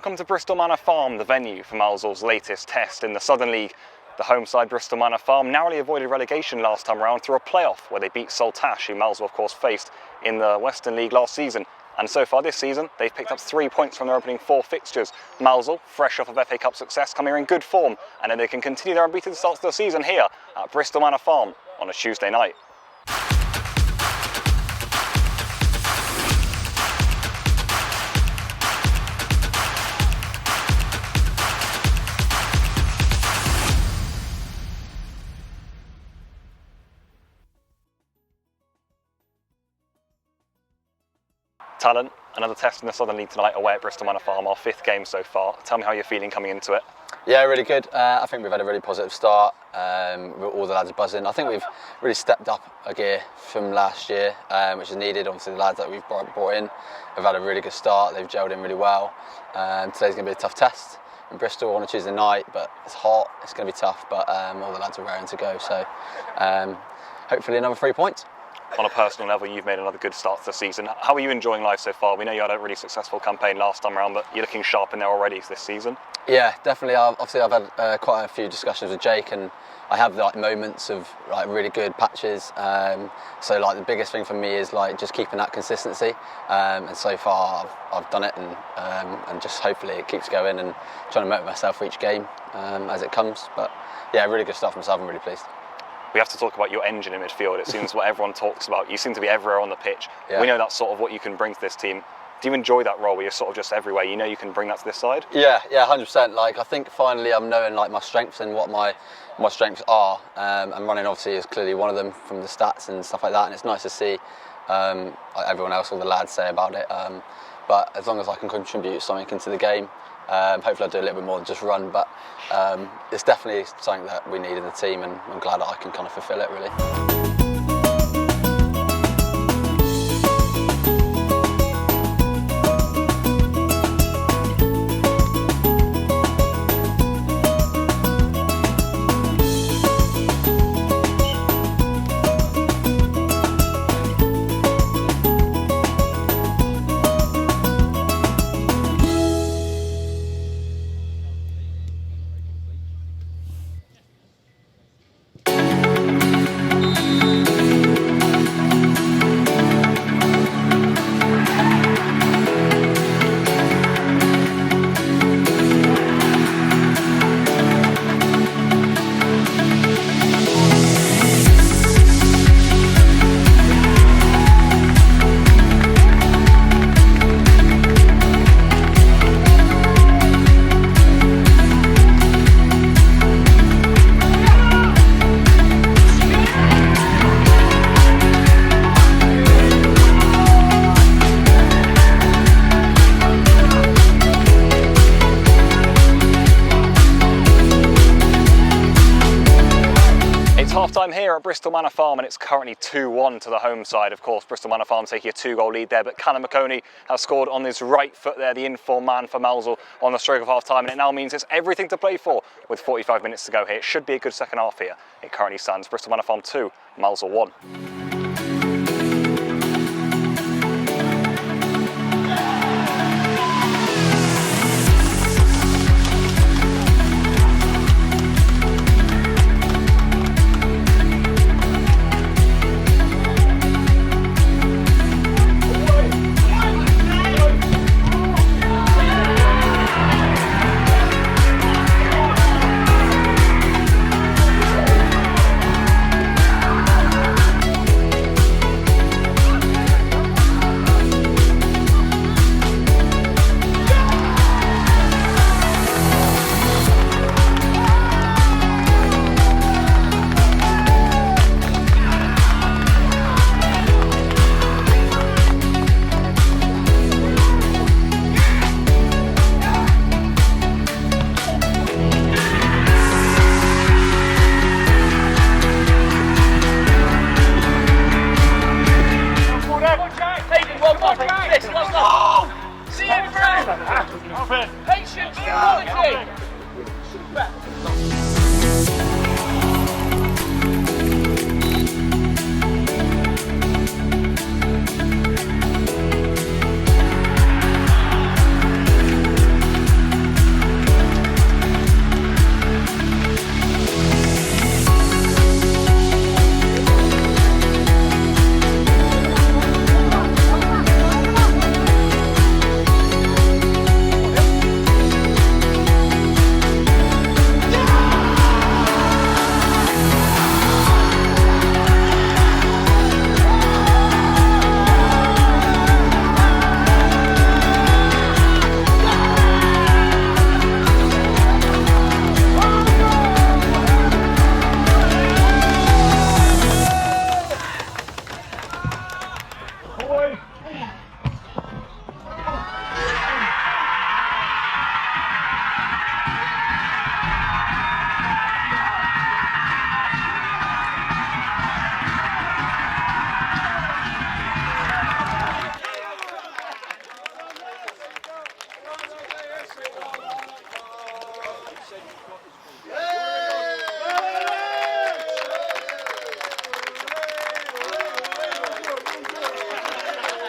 welcome to Bristol Manor Farm, the venue for Mousehole's latest test in the Southern League. The home side Bristol Manor Farm narrowly avoided relegation last time around through a playoff where they beat Saltash, who Mousehole of course faced in the Western League last season. And so far this season, they've picked up 3 points from their opening 4 fixtures. Mousehole, fresh off of FA Cup success, come here in good form, and then they can continue their unbeaten starts to the season here at Bristol Manor Farm on a Tuesday night. Talent, another test in the Southern League tonight away at Bristol Manor Farm, our 5th game so far. Tell me how you're feeling coming into it. Yeah, really good. I think we've had a really positive start. All the lads are buzzing. I think we've really stepped up a gear from last year, which is needed. Obviously the lads that we've brought in have had a really good start. They've gelled in really well. Today's going to be a tough test in Bristol on a Tuesday night, but it's hot, it's going to be tough, but all the lads are raring to go. So hopefully another 3 points. On a personal level, you've made another good start to the season. How are you enjoying life so far? We know you had a really successful campaign last time around, but you're looking sharp in there already this season. Yeah, definitely. Obviously, I've had quite a few discussions with Jake, and I have like moments of like really good patches. So like the biggest thing for me is like just keeping that consistency. And so far, I've done it, and just hopefully it keeps going and trying to motivate myself for each game as it comes. But yeah, really good stuff myself. I'm really pleased. We have to talk about your engine in midfield. It seems what everyone talks about. You seem to be everywhere on the pitch. Yeah. We know that's sort of what you can bring to this team. Do you enjoy that role where you're sort of just everywhere? You know you can bring that to this side? Yeah, 100%. Like I think finally I'm knowing like my strengths and what my strengths are. And running obviously is clearly one of them from the stats and stuff like that. And it's nice to see everyone else, all the lads say about it. But as long as I can contribute something into the game, hopefully I'll do a little bit more than just run, but it's definitely something that we need in the team, and I'm glad that I can kind of fulfil it really. Half-time here at Bristol Manor Farm, and it's currently 2-1 to the home side. Of course, Bristol Manor Farm taking a 2-goal lead there, but Callum McConey has scored on his right foot there, the in-form man for Mousehole on the stroke of half-time, and it now means it's everything to play for with 45 minutes to go here. It should be a good second half here. It currently stands Bristol Manor Farm 2, Mousehole 1.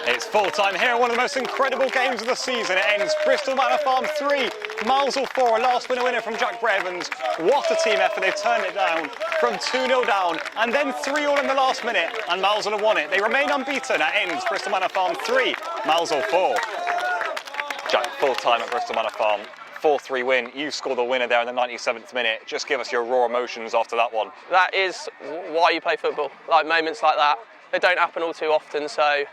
It's full time here, one of the most incredible games of the season. It ends Bristol Manor Farm 3, Mousehole 4, a last minute winner from Jack Brevans. What a team effort, they've turned it down from 2-0 down and then 3-all in the last minute, and Mousehole have won it. They remain unbeaten. It ends Bristol Manor Farm 3, Mousehole 4. Jack, full time at Bristol Manor Farm, 4-3 win. You scored the winner there in the 97th minute. Just give us your raw emotions after that one. That is why you play football. Like moments like that, they don't happen all too often, so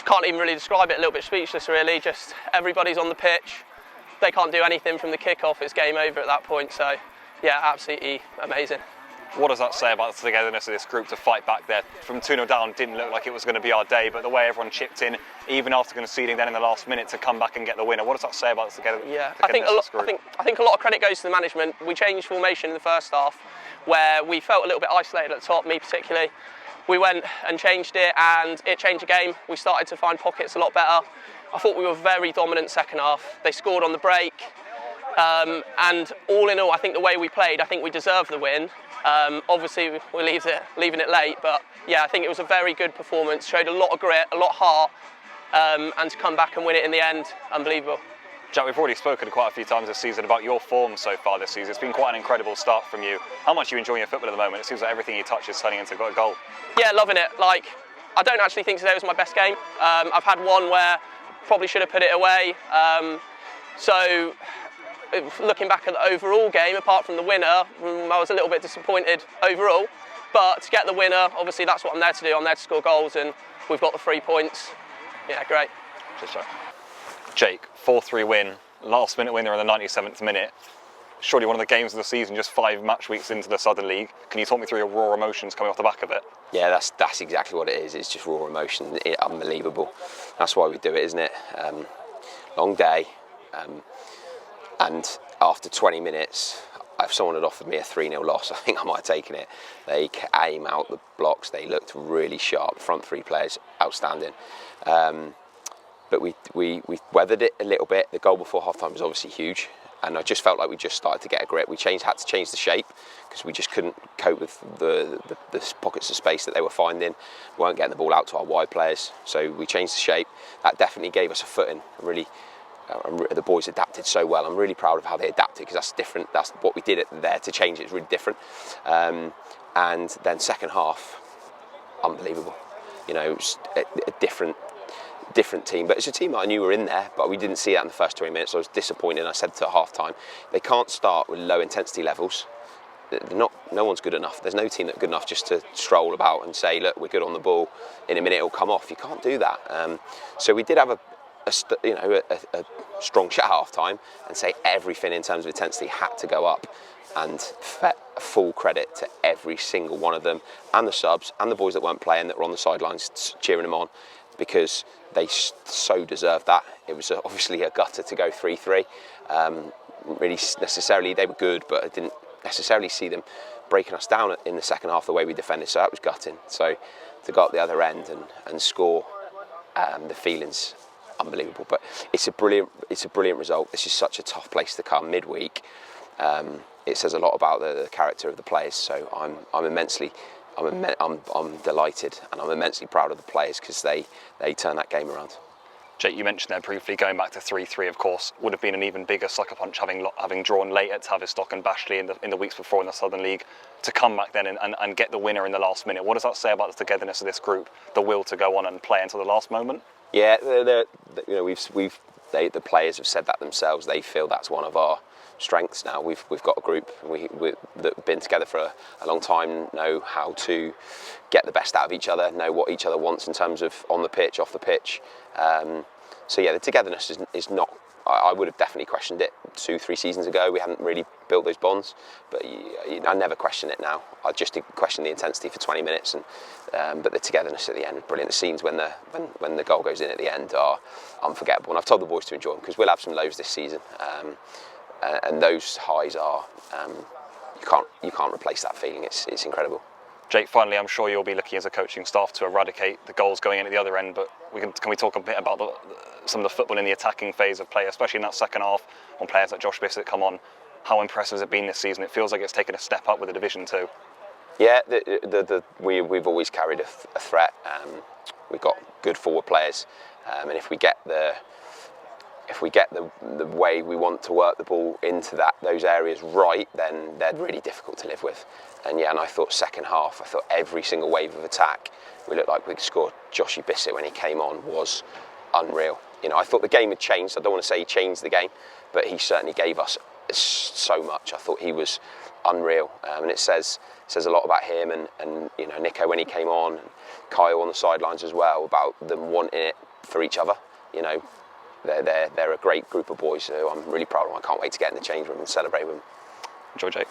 can't even really describe it, a little bit speechless really. Just everybody's on the pitch, they can't do anything from the kick-off, it's game over at that point, so yeah, absolutely amazing. What does that say about the togetherness of this group to fight back there? From 2-0 down, didn't look like it was going to be our day, but the way everyone chipped in, even after conceding then in the last minute, to come back and get the winner, what does that say about the togetherness I think a lot of credit goes to the management. We changed formation in the first half, where we felt a little bit isolated at the top, me particularly. We went and changed it, and it changed the game. We started to find pockets a lot better. I thought we were very dominant second half. They scored on the break, and all in all, I think the way we played, I think we deserved the win. Obviously, we're leaving it late, but yeah, I think it was a very good performance. Showed a lot of grit, a lot of heart, and to come back and win it in the end, unbelievable. Jack, we've already spoken quite a few times this season about your form so far this season. It's been quite an incredible start from you. How much are you enjoying your football at the moment? It seems like everything you touch is turning into a goal. Yeah, loving it. Like, I don't actually think today was my best game. I've had one where probably should have put it away. So, looking back at the overall game, apart from the winner, I was a little bit disappointed overall. But to get the winner, obviously that's what I'm there to do. I'm there to score goals, and we've got the 3 points. Yeah, great. Cheers, Jack. Jake, 4-3 win, last minute winner in the 97th minute. Surely one of the games of the season, just 5 match weeks into the Southern League. Can you talk me through your raw emotions coming off the back of it? Yeah, that's exactly what it is. It's just raw emotion. Unbelievable. That's why we do it, isn't it? Long day. And after 20 minutes, if someone had offered me a 3-0 loss, I think I might have taken it. They aim out the blocks. They looked really sharp. Front 3 players, outstanding. But we weathered it a little bit. The goal before half-time was obviously huge, and I just felt like we just started to get a grip. We had to change the shape because we just couldn't cope with the pockets of space that they were finding. We weren't getting the ball out to our wide players, so we changed the shape. That definitely gave us a footing. Really, the boys adapted so well. I'm really proud of how they adapted, because that's different. That's what we did there to change it. It's really different. And then second half, unbelievable. You know, it was a different team, but it's a team that I knew were in there, but we didn't see that in the first 20 minutes. So I was disappointed. I said to half-time, they can't start with low intensity levels. No one's good enough. There's no team that's good enough just to stroll about and say, look, we're good on the ball, in a minute it'll come off. You can't do that. So we did have a strong chat at half-time and say everything in terms of intensity had to go up, and full credit to every single one of them, and the subs and the boys that weren't playing, that were on the sidelines cheering them on, because they so deserved that. It was obviously a gutter to go 3-3. Really necessarily they were good, but I didn't necessarily see them breaking us down in the second half the way we defended, so that was gutting. So to go up the other end and score, the feelings, unbelievable. But it's a brilliant result. This is such a tough place to come midweek. It says a lot about the character of the players, so I'm delighted, and I'm immensely proud of the players, because they turned that game around. Jake, you mentioned there briefly, going back to 3-3, of course, would have been an even bigger sucker punch having drawn late at Tavistock and Bashley in the weeks before in the Southern League, to come back then and get the winner in the last minute. What does that say about the togetherness of this group, the will to go on and play until the last moment? Yeah, the players have said that themselves. They feel that's one of our strengths now. We've got a group that have been together for a long time, know how to get the best out of each other, know what each other wants in terms of on the pitch, off the pitch. So yeah, the togetherness is not. I would have definitely questioned it 2-3 seasons ago. We hadn't really built those bonds, but I never question it now. I just question the intensity for 20 minutes, but the togetherness at the end was brilliant. The scenes when the goal goes in at the end are unforgettable, and I've told the boys to enjoy them, because we'll have some lows this season. And those highs are, you can't replace that feeling. It's incredible. Jake, finally, I'm sure you'll be looking as a coaching staff to eradicate the goals going in at the other end, but can we talk a bit about some of the football in the attacking phase of play, especially in that second half, when players like Josh Bissett come on? how impressive has it been this season? It feels like it's taken a step up with the Division 2. Yeah, we've always carried a threat. We've got good forward players, and if we get the way we want to work the ball into those areas right, then they're really difficult to live with. And I thought second half, every single wave of attack, we looked like we'd scored. Joshy Bissett, when he came on, was unreal. I thought the game had changed. I don't want to say he changed the game, but he certainly gave us so much. I thought he was unreal, and it says a lot about him and Nico when he came on, and Kyle on the sidelines as well, about them wanting it for each other. They're a great group of boys who I'm really proud of. I can't wait to get in the change room and celebrate with them. Enjoy, Jake.